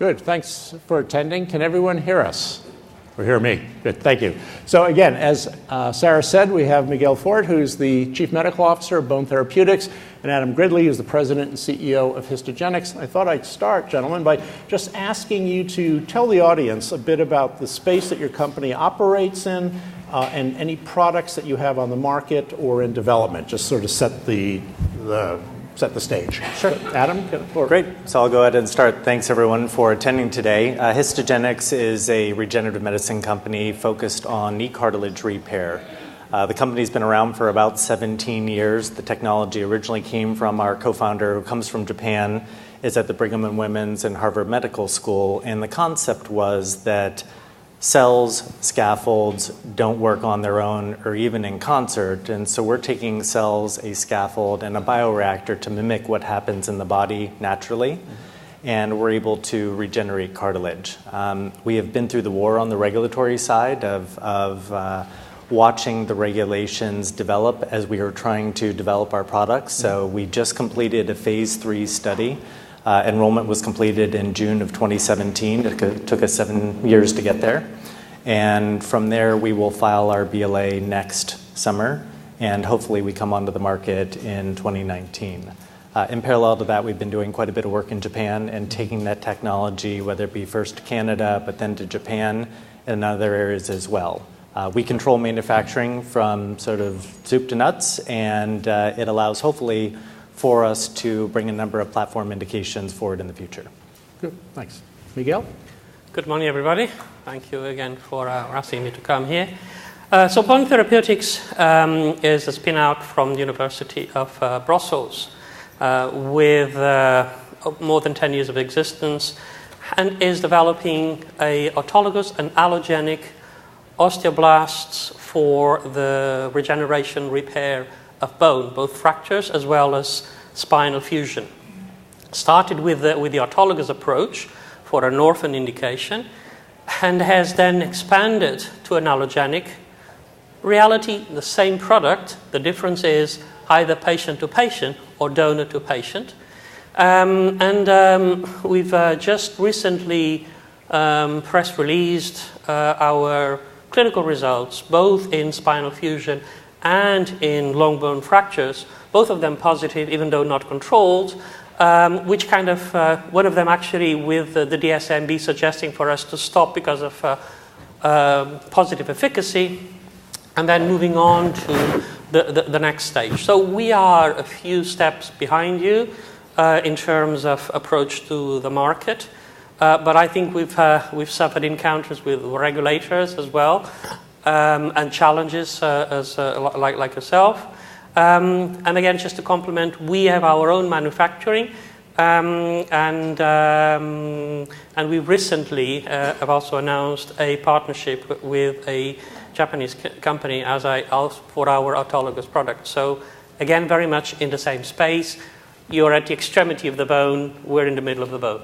Good. Thanks for attending. Can everyone hear us? Or hear me? Good. Thank you. So again, as Sarah said, we have Miguel Forte, who's the Chief Medical Officer of Bone Therapeutics, and Adam Gridley, who's the President and CEO of Histogenics. I thought I'd start, gentlemen, by just asking you to tell the audience a bit about the space that your company operates in and any products that you have on the market or in development. Just sort of set the stage. Sure. Adam? Great. So I'll go ahead and start. Thanks, everyone, for attending today. Histogenics is a regenerative medicine company focused on knee cartilage repair. The company's been around for about 17 years. The technology originally came from our co-founder, who comes from Japan, is at the Brigham and Women's and Harvard Medical School. And the concept was that cells, scaffolds, don't work on their own or even in concert. And so we're taking cells, a scaffold, and a bioreactor to mimic what happens in the body naturally. And we're able to regenerate cartilage. We have been through the war on the regulatory side of watching the regulations develop as we were trying to develop our products. So we just completed a phase 3 study. Enrollment was completed in June of 2017. It took us 7 years to get there. And from there, we will file our BLA next summer, and hopefully we come onto the market in 2019. In parallel to that, we've been doing quite a bit of work in Japan and taking that technology, whether it be first to Canada, but then to Japan and other areas as well. We control manufacturing from sort of soup to nuts, and it allows, hopefully, for us to bring a number of platform indications forward in the future. Good, thanks. Miguel? Good morning, everybody. Thank you again for asking me to come here. So Bone Therapeutics is a spin-out from the University of Brussels with more than 10 years of existence, and is developing a autologous and allogenic osteoblasts for the regeneration repair of bone, both fractures as well as spinal fusion. Started with the autologous approach for an orphan indication, and has then expanded to an allogenic. Reality, the same product. The difference is either patient to patient or donor to patient. We've just recently press released our clinical results, both in spinal fusion and in long bone fractures, both of them positive, even though not controlled, which kind of, one of them actually with the DSMB suggesting for us to stop because of positive efficacy, and then moving on to the next stage. So we are a few steps behind you in terms of approach to the market, but I think we've suffered encounters with regulators as well, and challenges like yourself. And again, just to complement, we have our own manufacturing, and we recently have also announced a partnership with a Japanese company for our autologous product. So again, very much in the same space. You're at the extremity of the bone, we're in the middle of the bone.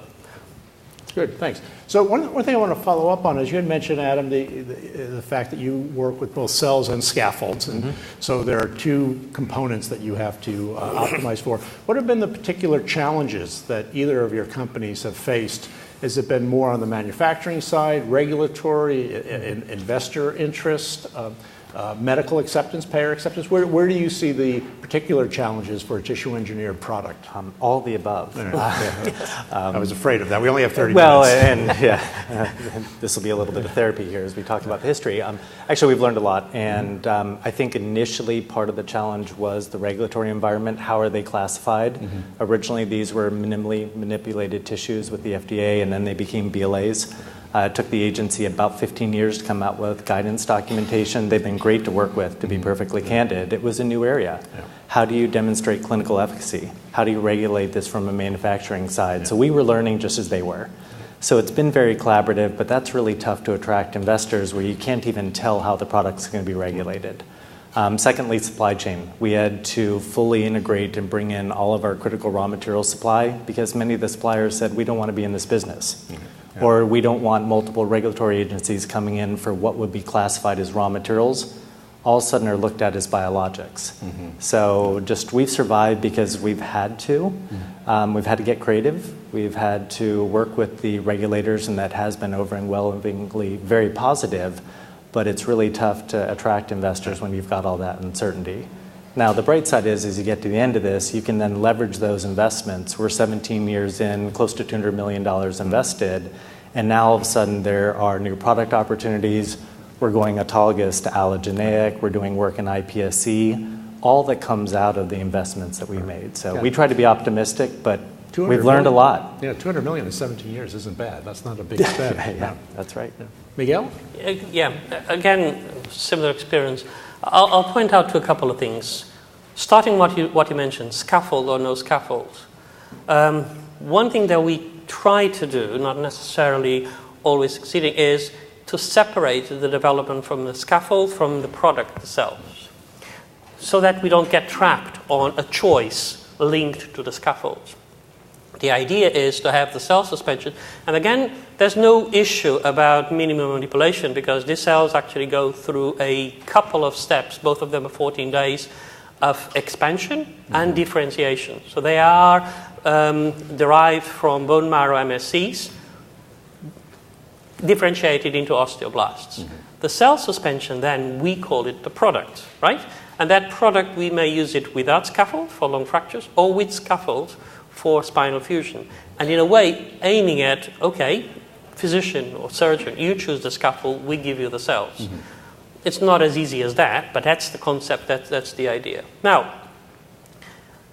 Good, thanks. So one thing I want to follow up on is you had mentioned, Adam, the fact that you work with both cells and scaffolds. And so there are two components that you have to optimize for. What have been the particular challenges that either of your companies have faced? Has it been more on the manufacturing side, regulatory, investor interest, medical acceptance, payer acceptance? Where do you see the particular challenges for a tissue-engineered product? All the above. I was afraid of that. We only have 30 minutes. Well, and this will be a little bit of therapy here as we talk about the history. Actually, we've learned a lot, and I think initially part of the challenge was the regulatory environment. How are they classified? Originally, these were minimally manipulated tissues with the FDA, and then they became BLAs. It took the agency about 15 years to come out with guidance documentation. They've been great to work with, to be perfectly candid. It was a new area. Yeah. How do you demonstrate clinical efficacy? How do you regulate this from a manufacturing side? Yeah. So we were learning just as they were. So it's been very collaborative, but that's really tough to attract investors where you can't even tell how the product's going to be regulated. Secondly, supply chain. We had to fully integrate and bring in all of our critical raw material supply because many of the suppliers said, we don't want to be in this business. Yeah. Or we don't want multiple regulatory agencies coming in for what would be classified as raw materials. all of a sudden are looked at as biologics. So just we've survived because we've had to. We've had to get creative. We've had to work with the regulators, and that has been overwhelmingly very positive, but it's really tough to attract investors when you've got all that uncertainty. Now, the bright side is, as you get to the end of this, you can then leverage those investments. We're 17 years in, close to $200 million invested, and now all of a sudden there are new product opportunities. We're going autologous to allogeneic. We're doing work in iPSC. All that comes out of the investments that we made. So we try to be optimistic, but we've learned a lot. Yeah, $200 million in 17 years isn't bad. That's not a big spend. Yeah, that's right. Miguel? Yeah, again, similar experience. I'll point out to a couple of things. Starting what you mentioned, scaffold or no scaffold. One thing that we try to do, not necessarily always succeeding, is to separate the development from the scaffold from the product itself, so that we don't get trapped on a choice linked to the scaffold. The idea is to have the cell suspension, and again, there's no issue about minimum manipulation because these cells actually go through a couple of steps, both of them are 14 days, of expansion and differentiation. So they are derived from bone marrow MSCs, differentiated into osteoblasts. The cell suspension, then, we call it the product, right? And that product, we may use it without scaffold for long fractures or with scaffold for spinal fusion. And in a way, aiming at, okay, physician or surgeon, you choose the scaffold, we give you the cells. It's not as easy as that, but that's the concept, that's the idea. Now,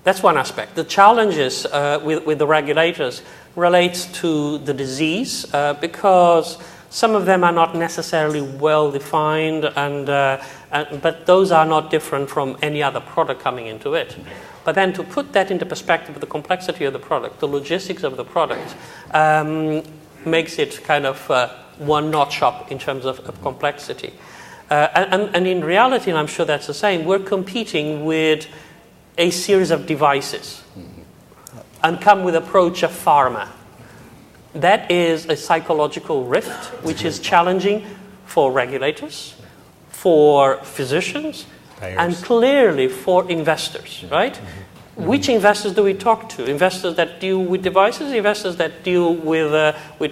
that's one aspect. The challenges with the regulators relates to the disease because some of them are not necessarily well defined, but those are not different from any other product coming into it. But then to put that into perspective, the complexity of the product, the logistics of the product, makes it kind of one notch up in terms of complexity. And in reality, and I'm sure that's the same, we're competing with a series of devices and come with approach of pharma. That is a psychological rift, which is challenging for regulators, for physicians, Payers. and clearly for investors, right? Which investors do we talk to? Investors that deal with devices, investors that deal with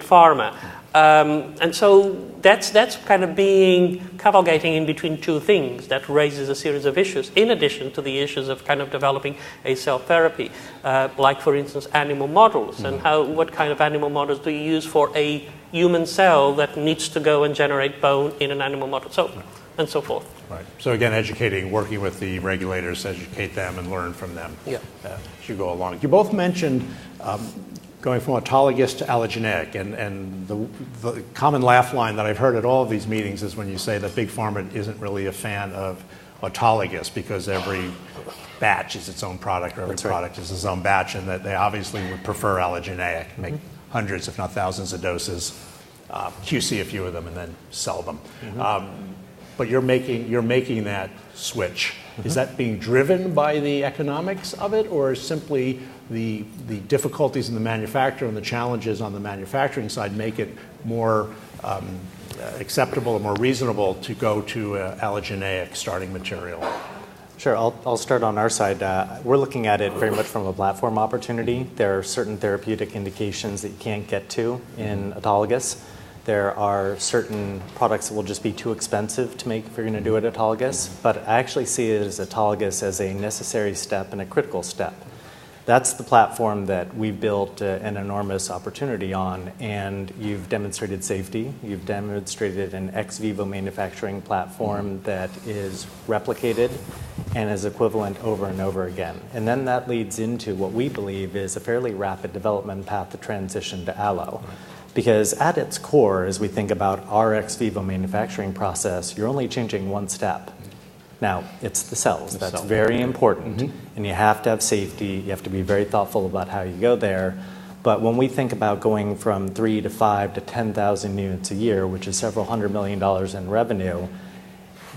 pharma. And so that's kind of cavalgating in between two things that raises a series of issues, in addition to the issues of kind of developing a cell therapy, like, for instance, animal models, and what kind of animal models do you use for a human cell that needs to go and generate bone in an animal model, and so forth. Right. So again, educating, working with the regulators, educate them and learn from them as you go along. You both mentioned going from autologous to allogeneic, and the common laugh line that I've heard at all of these meetings is when you say that Big Pharma isn't really a fan of autologous because every batch is its own product, or every product is its own batch, and that they obviously would prefer allogeneic, make hundreds if not thousands of doses, QC a few of them, and then sell them. But you're making that switch. Is that being driven by the economics of it, or simply the difficulties in the manufacture and the challenges on the manufacturing side make it more acceptable or more reasonable to go to allogeneic starting material? Sure, I'll start on our side. We're looking at it very much from a platform opportunity. There are certain therapeutic indications that you can't get to in autologous. There are certain products that will just be too expensive to make if you're going to do it autologous, but I actually see it as autologous as a necessary step and a critical step. That's the platform that we've built an enormous opportunity on, and you've demonstrated safety. You've demonstrated an ex vivo manufacturing platform that is replicated and is equivalent over and over again. And then that leads into what we believe is a fairly rapid development path to transition to allo. Because at its core, as we think about our ex vivo manufacturing process, you're only changing one step. Now, it's the cells. That's very important. And you have to have safety. You have to be very thoughtful about how you go there. But when we think about going from 3 to 5 to 10,000 units a year, which is several $100 million in revenue,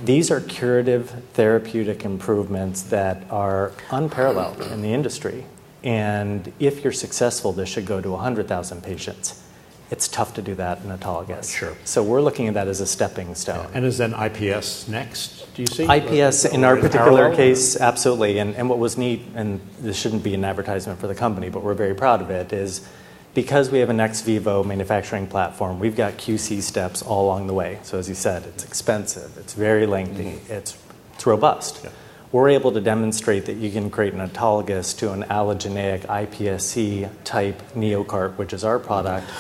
these are curative therapeutic improvements that are unparalleled in the industry. And if you're successful, this should go to 100,000 patients. It's tough to do that in autologous. Sure. So we're looking at that as a stepping stone. And is then IPS next, do you see? IPS, in Or our in particular parallel? case, absolutely. And what was neat, and this shouldn't be an advertisement for the company, but we're very proud of it, is because we have an ex vivo manufacturing platform, we've got QC steps all along the way. So as you said, it's expensive, it's very lengthy, it's robust. Yeah. We're able to demonstrate that you can create an autologous to an allogeneic iPSC type NeoCart, which is our product,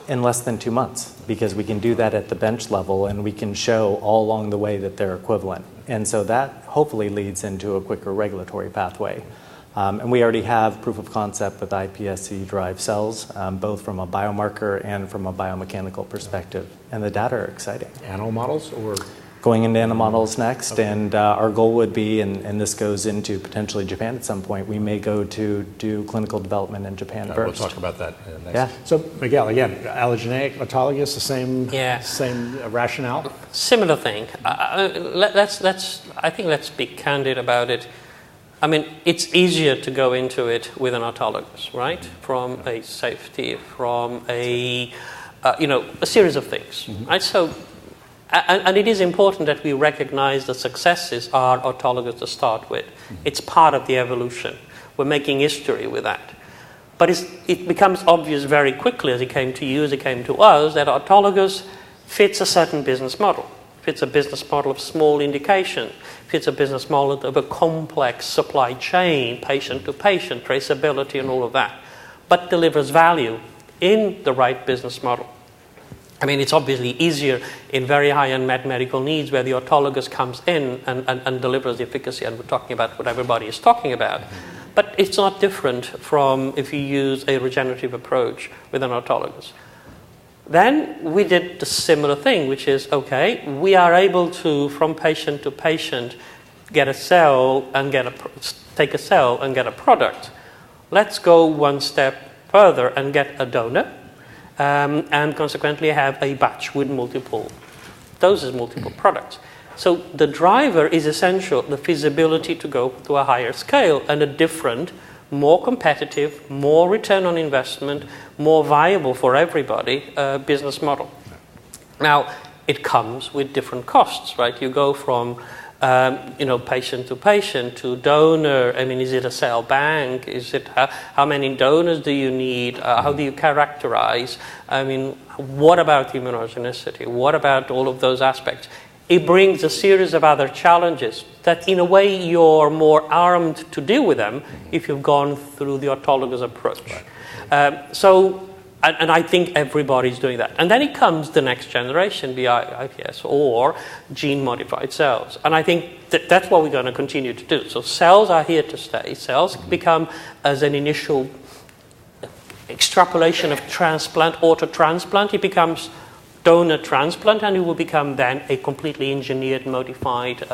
in less than 2 months, because we can do that at the bench level and we can show all along the way that they're equivalent. And so that hopefully leads into a quicker regulatory pathway. And we already have proof of concept with iPSC-derived cells, both from a biomarker and from a biomechanical perspective. And the data are exciting. Animal models or? Going into animal models next, Okay. and our goal would be, and this goes into potentially Japan at some point, we may go to do clinical development in Japan We'll first. talk about that next. Yeah. So Miguel, again, allogeneic, autologous, the same, Yeah. same rationale? Similar thing. Let's be candid about it. I mean, it's easier to go into it with an autologous, right? From a safety, from a series of things, right? So, and it is important that we recognize the successes are autologous to start with. It's part of the evolution. We're making history with that. But it becomes obvious very quickly as it came to you, as it came to us, that autologous fits a certain business model. Fits a business model of small indication, fits a business model of a complex supply chain, patient to patient, traceability and all of that, but delivers value in the right business model. I mean, it's obviously easier in very high unmet medical needs where the autologous comes in and delivers the efficacy, and we're talking about what everybody is talking about. But it's not different from if you use a regenerative approach with an autologous. Then we did the similar thing, which is, okay, we are able to, from patient to patient, get a cell and take a cell and get a product. Let's go one step further and get a donor, and consequently have a batch with multiple doses, multiple products. So the driver is essential, the feasibility to go to a higher scale and a different, more competitive, more return on investment, more viable for everybody business model. Now, it comes with different costs, right? You go from patient to patient to donor. I mean, is it a cell bank? Is it how many donors do you need? How do you characterize? I mean, what about immunogenicity? What about all of those aspects? It brings a series of other challenges that, in a way, you're more armed to deal with them if you've gone through the autologous approach. Right. And I think everybody's doing that. And then it comes the next generation, the iPS or gene-modified cells. And I think that's what we're going to continue to do. So cells are here to stay. Cells become, as an initial extrapolation of transplant, auto-transplant, it becomes donor transplant, and it will become then a completely engineered, modified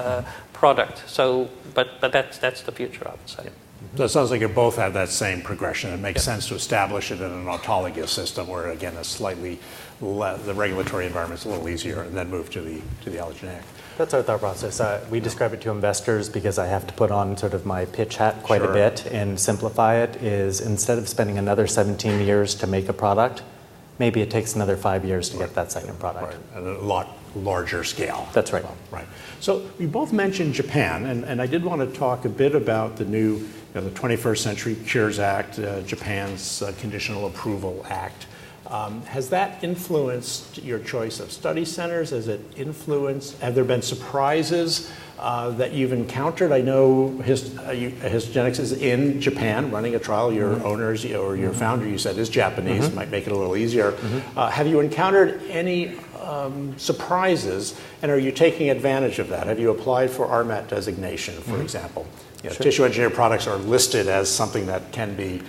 product. So, but that's the future, I would say. Yeah. So it sounds like you both have that same progression. It makes sense to establish it in an autologous system where, again, the regulatory environment's a little easier, and then move to the allogeneic. That's our thought process. We describe it to investors because I have to put on sort of my pitch hat quite a bit and simplify it, is instead of spending another 17 years to make a product, maybe it takes another 5 years to get that second product. Right, and a lot larger scale. That's right. Right. So you both mentioned Japan, and I did want to talk a bit about the new, the 21st Century Cures Act, Japan's Conditional Approval Act. Has that influenced your choice of study centers? Has it influenced, have there been surprises that you've encountered? I know Histogenics is in Japan running a trial. Your owners or your founder, you said, is Japanese. Might make it a little easier. Have you encountered any surprises, and are you taking advantage of that? Have you applied for RMAT designation, for example? Tissue engineered products are listed as something that can be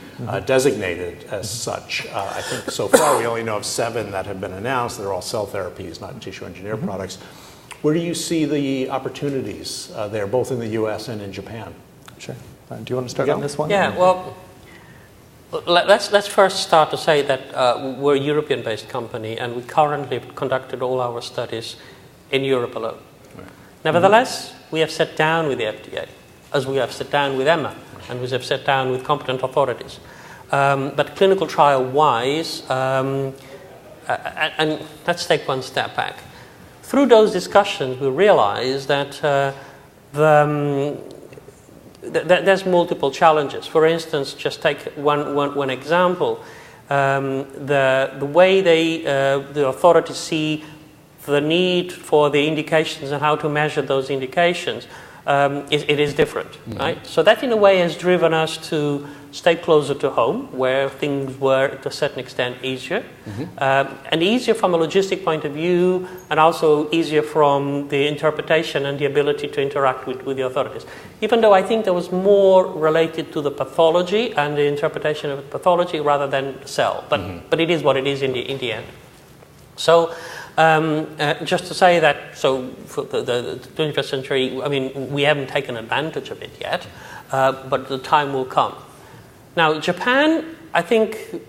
designated as such. I think so far we only know of 7 that have been announced. They're all cell therapies, not tissue engineered products. Where do you see the opportunities there, both in the U.S. and in Japan? Sure. Do you want to start on this one? Yeah, well, let's first start to say that we're a European-based company, and we currently conducted all our studies in Europe alone. Right. Nevertheless, we have sat down with the FDA, as we have sat down with EMA, and we have sat down with competent authorities. But clinical trial-wise, and let's take one step back. Through those discussions, we realized that there's multiple challenges. For instance, just take one example. The way the authorities see the need for the indications and how to measure those indications, it is different, right? So that in a way has driven us to stay closer to home, where things were to a certain extent easier, and easier from a logistic point of view, and also easier from the interpretation and the ability to interact with the authorities. Even though I think there was more related to the pathology and the interpretation of the pathology rather than the cell, but it is what it is in the end. So. Just to say that, so for the 21st century, I mean, we haven't taken advantage of it yet, but the time will come. Now, Japan, I think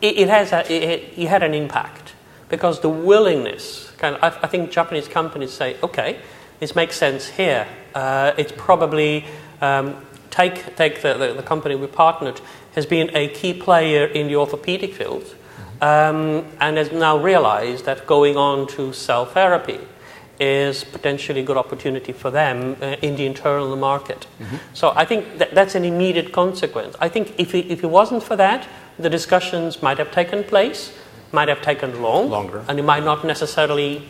it had an impact, because the willingness, I think Japanese companies say, okay, this makes sense here. It's probably, take the company we partnered, has been a key player in the orthopedic field. And has now realized that going on to cell therapy is potentially a good opportunity for them in the internal market. So I think that's an immediate consequence. I think if it wasn't for that, the discussions might have taken place, might have taken longer, and it might not necessarily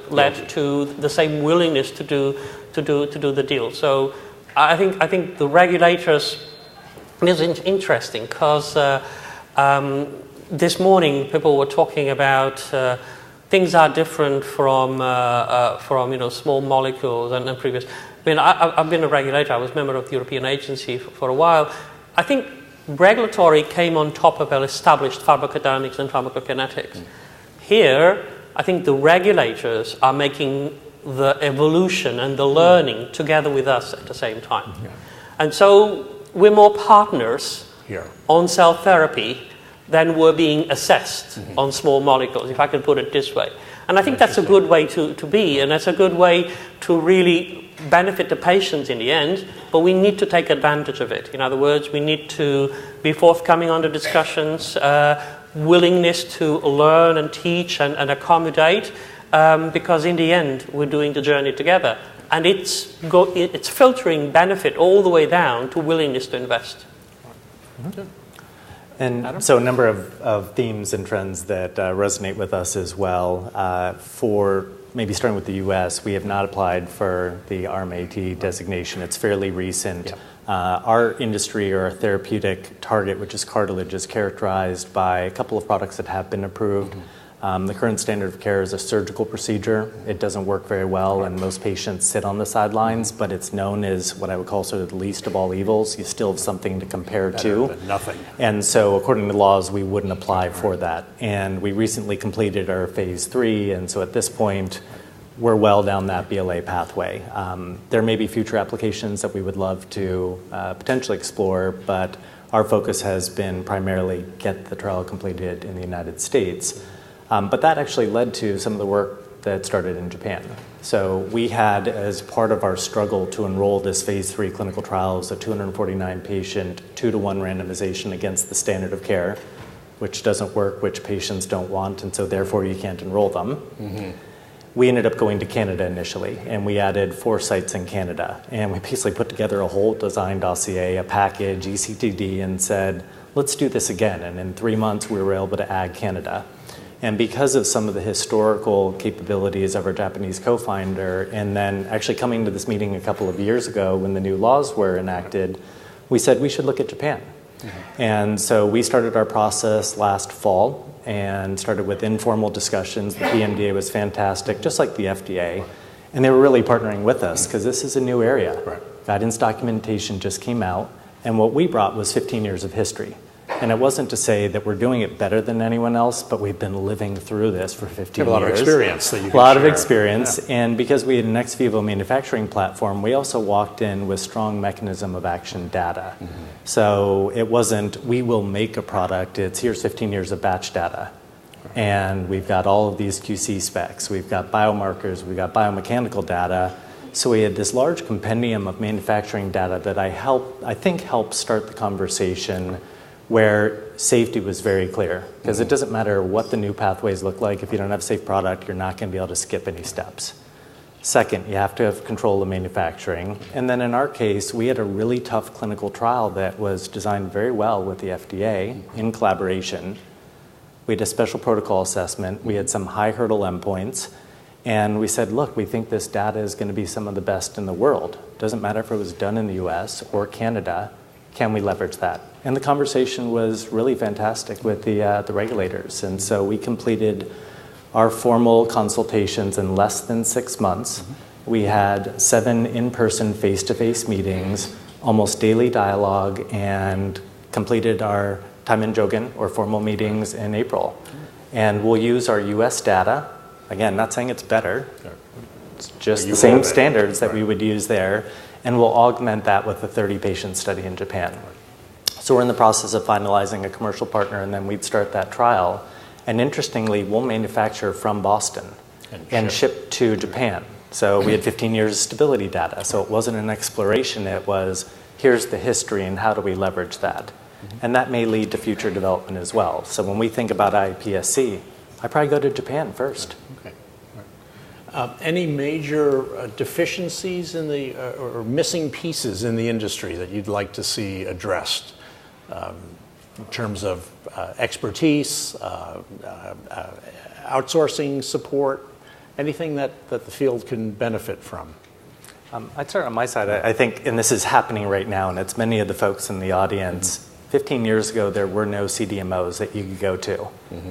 led to the same willingness to do the deal. So I think the regulators, this is interesting because. This morning, people were talking about things are different from small molecules and previous. I mean, I've been a regulator. I was a member of the European Agency for a while. I think regulatory came on top of established pharmacodynamics and pharmacokinetics. Here, I think the regulators are making the evolution and the learning together with us at the same time. And so we're more partners here on cell therapy than were being assessed on small molecules, if I can put it this way. And I think that's a good way to be, and that's a good way to really benefit the patients in the end, but we need to take advantage of it. In other words, we need to be forthcoming on the discussions, willingness to learn and teach and accommodate, because in the end, we're doing the journey together. And it's filtering benefit all the way down to willingness to invest. And Adam? So a number of themes and trends that resonate with us as well. For maybe starting with the US, we have not applied for the RMAT designation. It's fairly recent. Our industry, or our therapeutic target, which is cartilage, is characterized by a couple of products that have been approved. The current standard of care is a surgical procedure. It doesn't work very well, and most patients sit on the sidelines, but it's known as what I would call sort of the least of all evils. You still have something to compare to. Better than nothing. And so according to laws, we wouldn't apply for that. And we recently completed our phase 3, and so at this point, we're well down that BLA pathway. There may be future applications that we would love to potentially explore, but our focus has been primarily get the trial completed in the United States. But that actually led to some of the work that started in Japan. So we had, as part of our struggle to enroll this phase 3 clinical trials, a 249-patient, 2-to-1 randomization against the standard of care, which doesn't work, which patients don't want, and so therefore you can't enroll them. We ended up going to Canada initially, and we added 4 sites in Canada. And we basically put together a whole design dossier, a package, ECTD, and said, let's do this again. And in 3 months, we were able to add Canada. And because of some of the historical capabilities of our Japanese co-founder, and then actually coming to this meeting a couple of years ago when the new laws were enacted, we said we should look at Japan. And so we started our process last fall and started with informal discussions. The PMDA was fantastic, just like the FDA. And they were really partnering with us because this is a new area. Guidance documentation just came out, and what we brought was 15 years of history. And it wasn't to say that we're doing it better than anyone else, but we've been living through this for 15 years. You have a lot of experience that you can share. A lot of share. experience. Yeah. And because we had an ex vivo manufacturing platform, we also walked in with strong mechanism of action data. So it wasn't, we will make a product, it's here's 15 years of batch data. And we've got all of these QC specs. We've got biomarkers, we've got biomechanical data. So we had this large compendium of manufacturing data that I think helped start the conversation where safety was very clear. Because it doesn't matter what the new pathways look like. If you don't have a safe product, you're not going to be able to skip any steps. Second, you have to have control of manufacturing. And then in our case, we had a really tough clinical trial that was designed very well with the FDA in collaboration. We had a special protocol assessment. We had some high hurdle endpoints. And we said, look, we think this data is going to be some of the best in the world. Doesn't matter if it was done in the US or Canada. Can we leverage that? And the conversation was really fantastic with the regulators. And so we completed our formal consultations in less than 6 months. We had 7 in-person, face-to-face meetings, almost daily dialogue, and completed our time in Jogan, or formal meetings, in April. And we'll use our US data. Again, not saying it's better. It's just the same standards that we would use there. And we'll augment that with a 30-patient study in Japan. So we're in the process of finalizing a commercial partner, and then we'd start that trial. And interestingly, we'll manufacture from Boston and ship to Japan. So we had 15 years of stability data. So it wasn't an exploration. It was, here's the history and how do we leverage that? And that may lead to future development as well. So when we think about iPSC, I probably go to Japan first. Okay. Any major deficiencies in the, or missing pieces in the industry that you'd like to see addressed? In terms of expertise, outsourcing support, anything that the field can benefit from? I'd start on my side. I think, and this is happening right now, and it's many of the folks in the audience, 15 years ago there were no CDMOs that you could go to.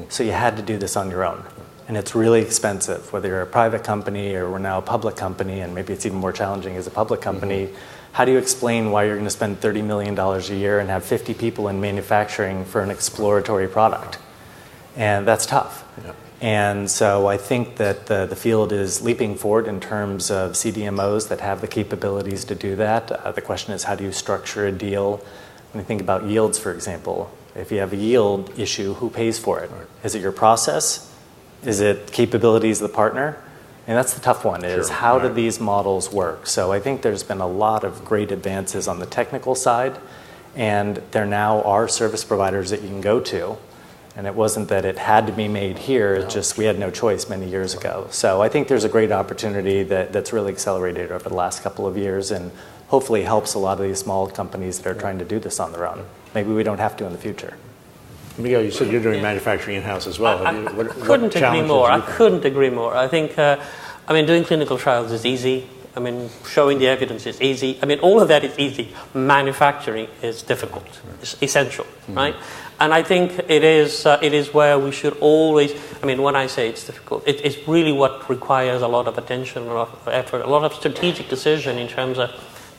So you had to do this on your own. And it's really expensive, whether you're a private company or we're now a public company, and maybe it's even more challenging as a public company. How do you explain why you're going to spend $30 million a year and have 50 people in manufacturing for an exploratory product? And that's tough. Yeah. And so I think that the field is leaping forward in terms of CDMOs that have the capabilities to do that. The question is, how do you structure a deal? When you think about yields, for example, if you have a yield issue, who pays for it? Right. Is it your process? Is it capabilities of the partner? And that's the tough one, is how do these models work? So I think there's been a lot of great advances on the technical side, and there now are service providers that you can go to. And it wasn't that it had to be made here, it's just we had no choice many years ago. So I think there's a great opportunity that's really accelerated over the last couple of years, and hopefully helps a lot of these small companies that are trying to do this on their own. Maybe we don't have to in the future. Miguel, you said you're doing manufacturing in-house as well. I couldn't agree more. I couldn't agree more. I think, doing clinical trials is easy. Showing the evidence is easy. All of that is easy. Manufacturing is difficult. It's essential, right? And I think it is where we should always, when I say it's difficult, it's really what requires a lot of attention, a lot of effort, a lot of strategic decision in terms of,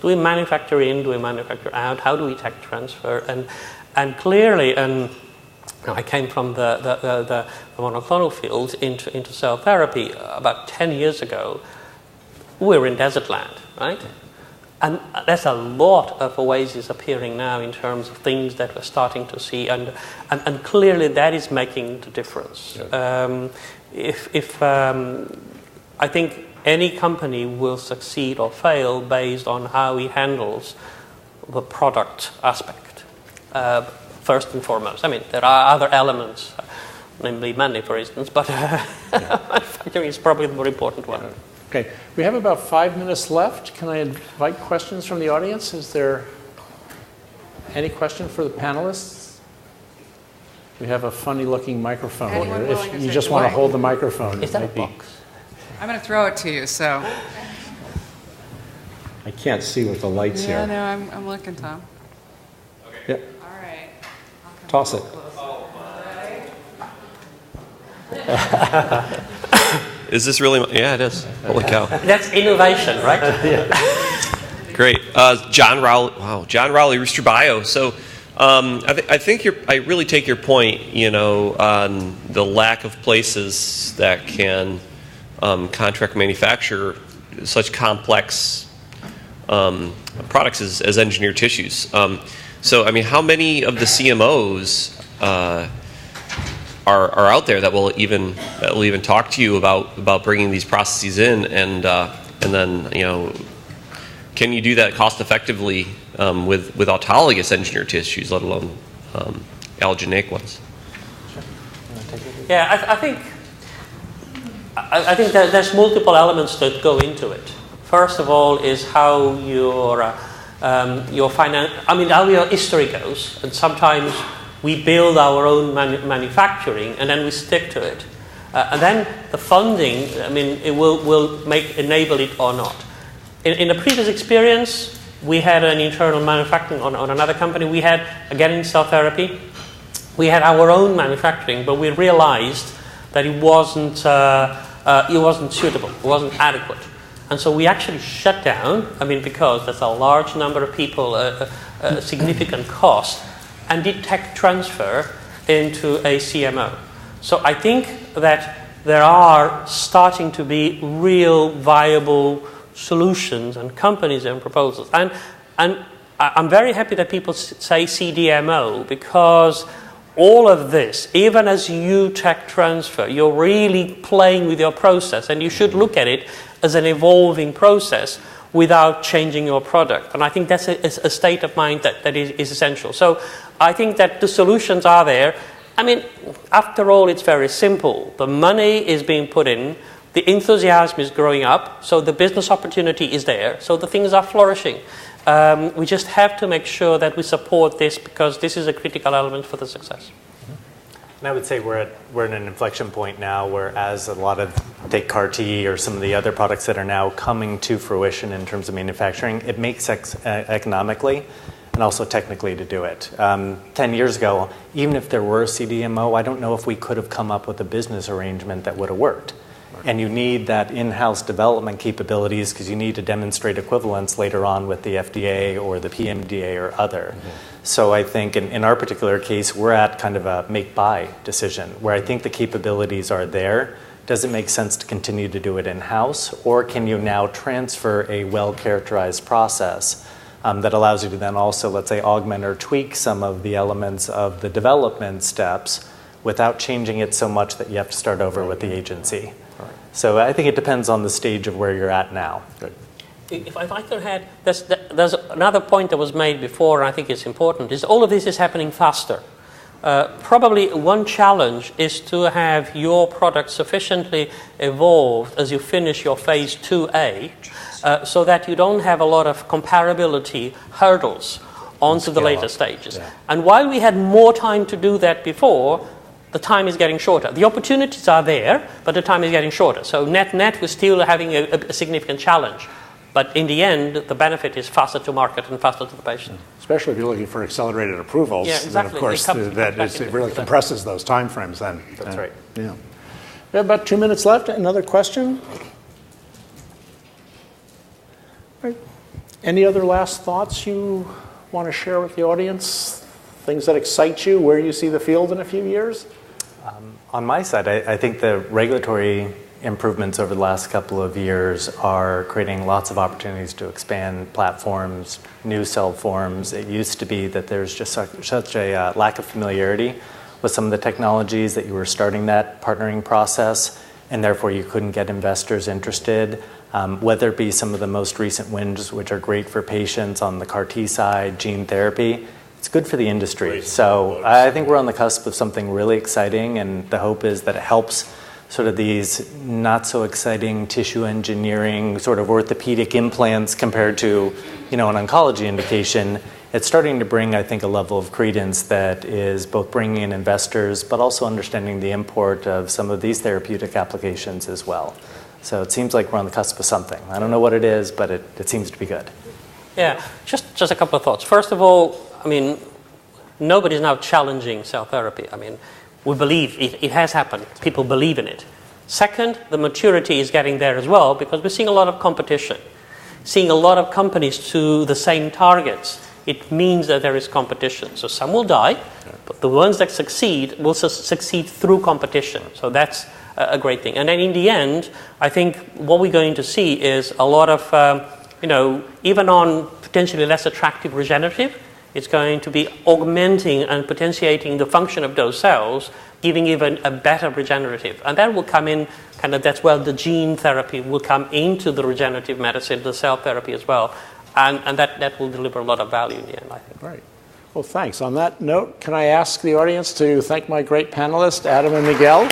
do we manufacture in, do we manufacture out, how do we tech transfer? And clearly, I came from the monoclonal field into cell therapy about 10 years ago. We were in desert land, right? And there's a lot of oases appearing now in terms of things that we're starting to see, and clearly that is making the difference. Yeah. I think any company will succeed or fail based on how he handles the product aspect. First and foremost. There are other elements, namely money, for instance, but manufacturing is probably the more important one. Okay, we have about 5 minutes left. Can I invite questions from the audience? Is there any question for the panelists? We have a funny-looking microphone here. If you just want to hold the microphone. Is that a box? I'm going to throw it to you, so. I can't see with the lights here. Yeah, no, I'm looking, Tom. Okay. Yep. All right. Toss it. Is this really? Yeah, it is. Holy cow. That's innovation, right? Great. John Rowley. Wow. John Rowley, Rooster Bio. So I think I really take your point, on the lack of places that can contract manufacture such complex products as engineered tissues. So, how many of the CMOs are out there that will even talk to you about bringing these processes in, and then can you do that cost effectively with autologous engineered tissues, let alone allogeneic ones. Yeah, I think that there's multiple elements that go into it. First of all is how your how your history goes, and sometimes we build our own manufacturing and then we stick to it, and then the funding. I mean, it will enable it or not. In a previous experience, we had an internal manufacturing on another company. We had, again in cell therapy, we had our own manufacturing, but we realized that it wasn't suitable, it wasn't adequate. And so we actually shut down, because there's a large number of people, a significant cost, and did tech transfer into a CMO. So I think that there are starting to be real viable solutions and companies and proposals. And I'm very happy that people say CDMO, because all of this, even as you tech transfer, you're really playing with your process, and you should look at it as an evolving process without changing your product. And I think that's a state of mind that is essential. So I think that the solutions are there. After all, it's very simple. The money is being put in, the enthusiasm is growing up, so the business opportunity is there, so the things are flourishing. We just have to make sure that we support this, because this is a critical element for the success. And I would say we're at an inflection point now where, as a lot of, take CAR-T or some of the other products that are now coming to fruition in terms of manufacturing, it makes sense economically and also technically to do it. 10 years ago, even if there were a CDMO, I don't know if we could have come up with a business arrangement that would have worked. And you need that in-house development capabilities, because you need to demonstrate equivalence later on with the FDA or the PMDA or other. So I think in our particular case, we're at kind of a make-buy decision, where I think the capabilities are there. Does it make sense to continue to do it in-house, or can you now transfer a well-characterized process that allows you to then also, let's say, augment or tweak some of the elements of the development steps without changing it so much that you have to start over with the agency? So I think it depends on the stage of where you're at now. Good. If I could add, there's another point that was made before, and I think it's important, is all of this is happening faster. Probably one challenge is to have your product sufficiently evolved as you finish your phase 2A, so that you don't have a lot of comparability hurdles onto the later stages. Yeah. And while we had more time to do that before, the time is getting shorter. The opportunities are there, but the time is getting shorter. So net, we're still having a significant challenge. But in the end, the benefit is faster to market and faster to the patient. Especially if you're looking for accelerated approvals. Yeah, exactly. Then, of course, it really compresses those time frames then. That's right. Yeah. We have about 2 minutes left. Another question? Right. Any other last thoughts you want to share with the audience? Things that excite you, where you see the field in a few years? On my side, I think the regulatory improvements over the last couple of years are creating lots of opportunities to expand platforms, new cell forms. It used to be that there's just such a lack of familiarity with some of the technologies that you were starting that partnering process, and therefore you couldn't get investors interested. Whether it be some of the most recent wins, which are great for patients on the CAR-T side, gene therapy, it's good for the industry. So I think we're on the cusp of something really exciting, and the hope is that it helps sort of these not so exciting tissue engineering, sort of orthopedic implants compared to, an oncology indication. It's starting to bring, I think, a level of credence that is both bringing in investors, but also understanding the import of some of these therapeutic applications as well. So it seems like we're on the cusp of something. I don't know what it is, but it seems to be good. Yeah, just a couple of thoughts. First of all, nobody's now challenging cell therapy. We believe it has happened. People believe in it. Second, the maturity is getting there as well, because we're seeing a lot of competition. Seeing a lot of companies to the same targets, it means that there is competition. So some will die, but the ones that succeed will succeed through competition. So that's a great thing. And then in the end, I think what we're going to see is a lot of, even on potentially less attractive regenerative, it's going to be augmenting and potentiating the function of those cells, giving even a better regenerative. And that will come in, that's where the gene therapy will come into the regenerative medicine, the cell therapy as well. And that will deliver a lot of value in the end, I think. Right. Well, thanks. On that note, can I ask the audience to thank my great panelists, Adam and Miguel?